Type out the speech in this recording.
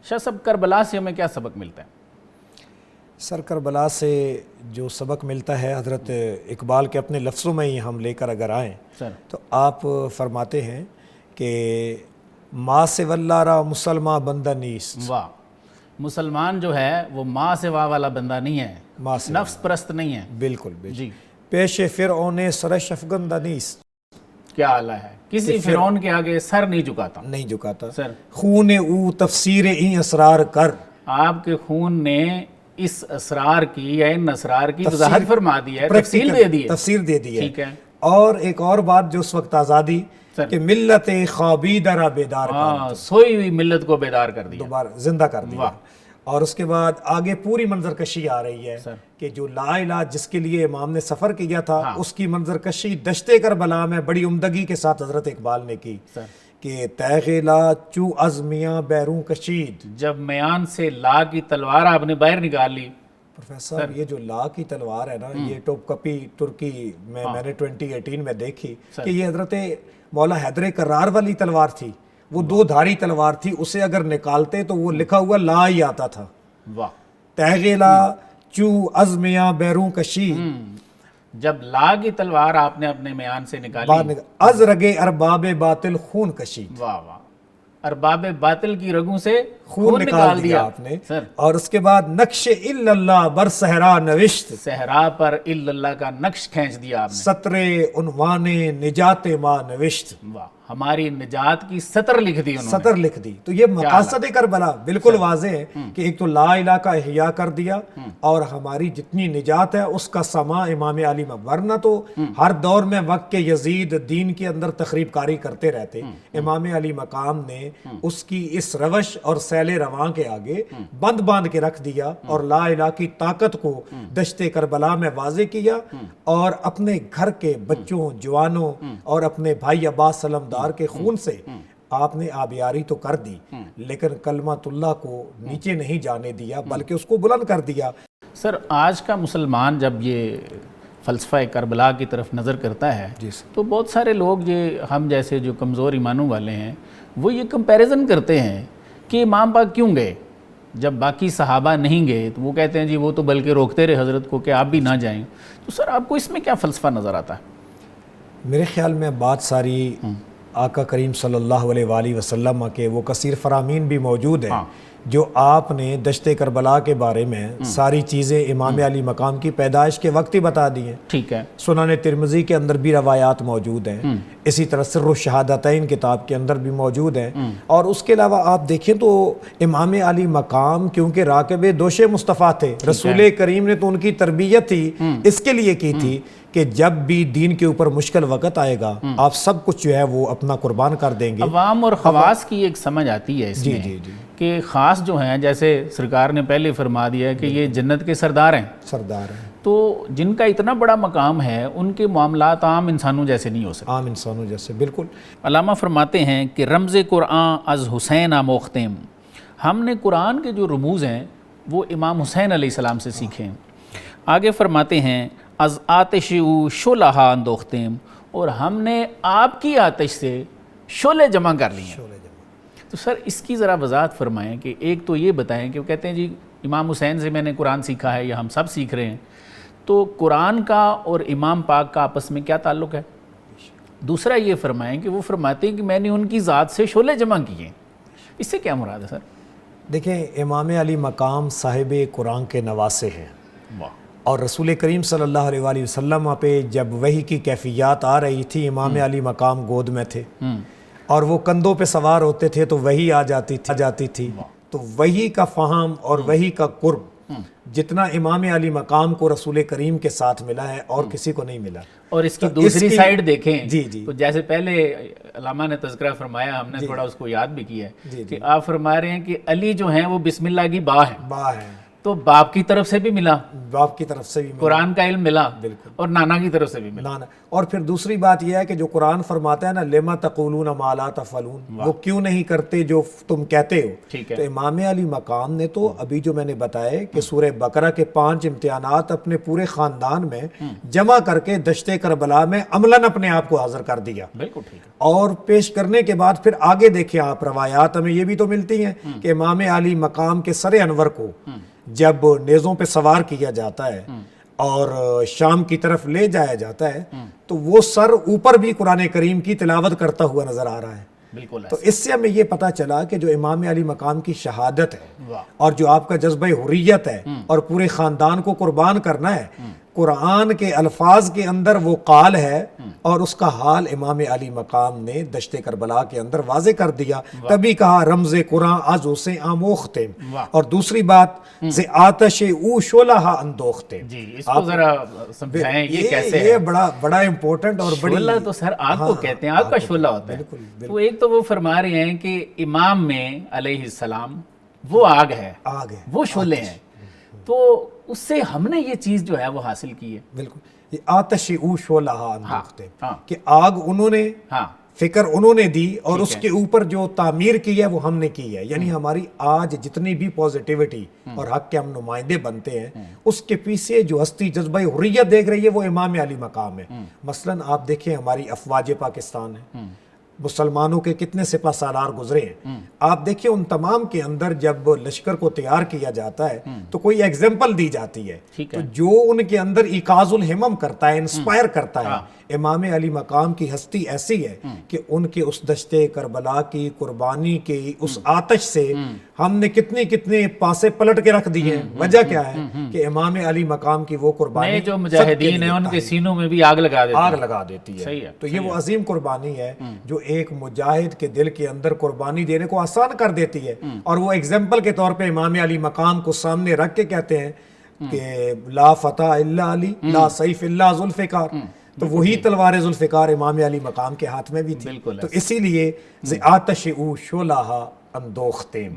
شاہ صاحب کربلا سے ہمیں کیا سبق ملتا ہے؟ سر کربلا سے جو سبق ملتا ہے حضرت اقبال کے اپنے لفظوں میں ہی ہم لے کر اگر آئیں تو آپ فرماتے ہیں کہ ماں سے واللہ را مسلمان بندہ نیست. واہ، مسلمان جو ہے وہ ماں سے واہ والا بندہ نہیں ہے، نفس پرست نہیں ہے. بالکل جی، پیش فرعون سرش افگندہ نیست. کیا اعلیٰ ہے، کسی فرعون کے آگے سر نہیں جھکاتا. سر خون او تفسیر این اسرار کر. آپ کے خون نے اس اسرار کی یا ان اسرار کی وضاحت فرما دی ہے، تفصیل دے دی ہے. ٹھیک ہے. اور ایک اور بات جو اس وقت آزادی کہ ملت خوابیدہ را بیدار کر، سوئی ہوئی ملت کو بیدار کر دیا، دوبارہ زندہ کر دیا. اور اس کے بعد آگے پوری منظر کشی آ رہی ہے کہ جو لا الہ جس کے لیے امام نے سفر کیا تھا اس کی منظر کشی دشتے کربلا میں بڑی عمدگی کے ساتھ حضرت اقبال نے کی کہ تیغ لا چو از میاں بیرون کشید. جب میان سے لا کی تلوار آپ نے باہر نکال لی. پروفیسر یہ جو لا کی تلوار ہے نا، یہ ٹوپ کپی ترکی میں نے 2018 میں دیکھی کہ یہ حضرت مولا حیدر کرار والی تلوار تھی. وہ دو دھاری تلوار تھی، اسے اگر نکالتے تو وہ لکھا ہوا لا ہی آتا تھا. واہ. تیغ لا چو از میاں بیرون کشید. جب لا کی تلوار آپ نے اپنے میان سے نکالی، از رگے ارباب باطل خون کشید. واہ واہ، ارباب باطل کی رگوں سے خون نکال دیا آپ نے. اور اس کے بعد نقش الا اللہ بر صحرا نوشت. صحرا پر الا اللہ کا نقش کھینچ دیا آپ نے. سطر عنوان نجات ما نوشت. واہ، ہماری نجات کی سطر لکھ دی انہوں نے. سطر لکھ دی. تو یہ مقاصد کربلا بالکل واضح ہے کہ ایک تو لا الہ کا احیاء کر دیا اور ہماری جتنی نجات ہے اس کا سما امام علی میں. ورنہ تو ہر دور میں وقت کے یزید دین کے اندر تخریب کاری کرتے رہتے. امام علی مقام نے اس کی اس روش اور سیل رواں کے آگے بند باندھ کے رکھ دیا اور لا الہ کی طاقت کو دشت کربلا میں واضح کیا اور اپنے گھر کے بچوں، جوانوں اور اپنے بھائی عباس سلمدار کے خون سے آپ نے آبیاری تو کر دی لیکن کلمت اللہ کو نیچے نہیں جانے دیا بلکہ اس کو بلند کر دیا. سر آج کا مسلمان جب یہ فلسفہ کربلا کی طرف نظر کرتا ہے تو بہت سارے لوگ یہ ہم جیسے جو کمزور ایمانوں والے ہیں وہ یہ کمپیریزن کرتے ہیں کہ امام پاک کیوں گئے جب باقی صحابہ نہیں گئے. تو وہ کہتے ہیں جی وہ تو بلکہ روکتے رہے حضرت کو کہ آپ بھی نہ جائیں. تو سر آپ کو اس میں کیا فلسفہ نظر آتا ہے؟ میرے خیال میں بات ساری آقا کریم صلی اللہ علیہ وآلہ وسلم کے وہ کثیر فرامین بھی موجود ہیں جو آپ نے دشت کربلا کے بارے میں ساری چیزیں امام علی مقام کی پیدائش کے وقت ہی بتا دی ہیں. ٹھیک ہے. سنن ترمذی کے اندر بھی روایات موجود ہیں، اسی طرح سر الشہادتین کتاب کے اندر بھی موجود ہیں. اور اس کے علاوہ آپ دیکھیں تو امام علی مقام کیونکہ راکب دوش مصطفیٰ تھے، رسول کریم نے تو ان کی تربیت ہی اس کے لیے کی تھی کہ جب بھی دین کے اوپر مشکل وقت آئے گا آپ سب کچھ جو ہے وہ اپنا قربان کر دیں گے. عوام اور خواص کی ایک سمجھ آتی ہے اس میں کہ خاص جو ہیں جیسے سرکار نے پہلے فرما دیا ہے کہ یہ جنت کے سردار ہیں. تو جن کا اتنا بڑا مقام ہے ان کے معاملات عام انسانوں جیسے نہیں ہو سکتے. عام انسانوں جیسے بالکل. علامہ فرماتے ہیں کہ رمز قرآن از حسین آموختیم. ہم نے قرآن کے جو رموز ہیں وہ امام حسین علیہ السلام سے سیکھے ہیں. آگے فرماتے ہیں از آتش او شعلہ اندوختیم، اور ہم نے آپ کی آتش سے شعلے جمع کر لی ہیں. تو سر اس کی ذرا وضاحت فرمائیں کہ ایک تو یہ بتائیں کہ وہ کہتے ہیں جی امام حسین سے میں نے قرآن سیکھا ہے یا ہم سب سیکھ رہے ہیں، تو قرآن کا اور امام پاک کا آپس میں کیا تعلق ہے؟ دوسرا یہ فرمائیں کہ وہ فرماتے ہیں کہ میں نے ان کی ذات سے شعلے جمع کیے، اس سے کیا مراد ہے سر؟ دیکھیں امام علی مقام صاحب قرآن کے نواسے ہیں اور رسول کریم صلی اللہ علیہ وآلہ وسلم پہ جب وحی کی کیفیات آ رہی تھی امام علی مقام گود میں تھے اور وہ کندھوں پہ سوار ہوتے تھے تو وحی آ جاتی تھی. تو وحی کا فہم اور وحی کا قرب جتنا امام علی مقام کو رسول کریم کے ساتھ ملا ہے اور کسی کو نہیں ملا. اور اس کی دوسری سائیڈ دیکھیں تو جیسے پہلے علامہ نے تذکرہ فرمایا، ہم نے تھوڑا اس کو یاد بھی کیا ہے کہ آپ فرما رہے ہیں کہ علی جو ہیں وہ بسم اللہ کی با ہیں. تو باپ کی طرف سے بھی ملا, باپ کی طرف سے بھی ملا, قرآن کا علم ملا, بالکل, اور نانا کی طرف سے بھی ملا. نانا. اور پھر دوسری بات یہ ہے کہ جو قرآن فرماتا ہے نا لما تقولون ما لا تفعلون, وہ کیوں نہیں کرتے جو تم کہتے ہو. ٹھیک ہے. تو امام علی مقام نے تو ابھی جو میں نے بتایا کہ سورہ بقرہ کے 5 امتحانات اپنے پورے خاندان میں جمع کر کے دشت کربلا میں عملاً اپنے آپ کو حاضر کر دیا. بالکل ٹھیک ہے. اور پیش کرنے کے بعد پھر آگے دیکھیں آپ, روایات ہمیں یہ بھی تو ملتی ہیں کہ امام علی مقام کے سر انور کو جب نیزوں پہ سوار کیا جاتا ہے اور شام کی طرف لے جایا جاتا ہے تو وہ سر اوپر بھی قرآن کریم کی تلاوت کرتا ہوا نظر آ رہا ہے. بالکل. تو اس سے ہمیں یہ پتہ چلا کہ جو امام علی مقام کی شہادت ہے اور جو آپ کا جذبہ حریت ہے اور پورے خاندان کو قربان کرنا ہے, قرآن کے الفاظ کے اندر وہ قال ہے اور اس کا حال امام علی مقام نے دشت کربلا کے اندر واضح کر دیا. تبھی کہا رمز قرآن از اسے آموختے, اور دوسری بات سے آتش او شولہ اندوختے. جی اس کو ذرا سمجھائیں یہ کیسے ہے. یہ بڑا امپورٹنٹ اور بڑی, شعلہ تو سر آگ کو کہتے ہیں, آگ کا شعلہ ہوتا ہے. تو ایک تو وہ فرما رہے ہیں کہ امام میں علیہ السلام وہ آگ ہے, وہ شعلے ہیں, تو اس سے ہم نے یہ چیز جو ہے وہ حاصل کی ہے. بالکل, یہ آتش او شعلہ اندوختے, کہ آگ انہوں نے فکر انہوں نے دی اور اس کے اوپر جو تعمیر کی ہے وہ ہم نے کی ہے. یعنی ہماری آج جتنی بھی پوزیٹیوٹی اور حق کے ہم نمائندے بنتے ہیں اس کے پیچھے جو ہستی جذبہ حریت دیکھ رہی ہے وہ امام علی مقام ہے. مثلاً آپ دیکھیں ہماری افواج پاکستان ہے, مسلمانوں کے کتنے سپہ سالار گزرے ہیں, آپ دیکھیں ان تمام کے اندر جب لشکر کو تیار کیا جاتا ہے تو کوئی ایگزامپل دی جاتی ہے, تو جو ان کے اندر ایقاظ الہمم کرتا ہے, انسپائر کرتا ہے, امام علی مقام کی ہستی ایسی ہے کہ ان کے اس دشت کربلا کی قربانی کی اس آتش سے ہم نے کتنے پاسے پلٹ کے رکھ دیے ہیں. وجہ کیا ہے کہ امام علی مقام کی وہ قربانی جو مجاہدین ہیں ان کے سینوں میں بھی آگ لگا دیتی ہے. تو یہ وہ عظیم قربانی ہے جو ایک مجاہد کے دل کے اندر قربانی دینے کو آسان کر دیتی ہے. اور وہ ایگزامپل کے طور پہ امام علی مقام کو سامنے رکھ کے کہتے ہیں کہ لا فتح الا علی لا سیف الا ذوالفقار. تو وہی تلوار ذوالفقار امام علی مقام کے ہاتھ میں بھی تھی. تو اسی لیے آتش او شعلہ اندوختے.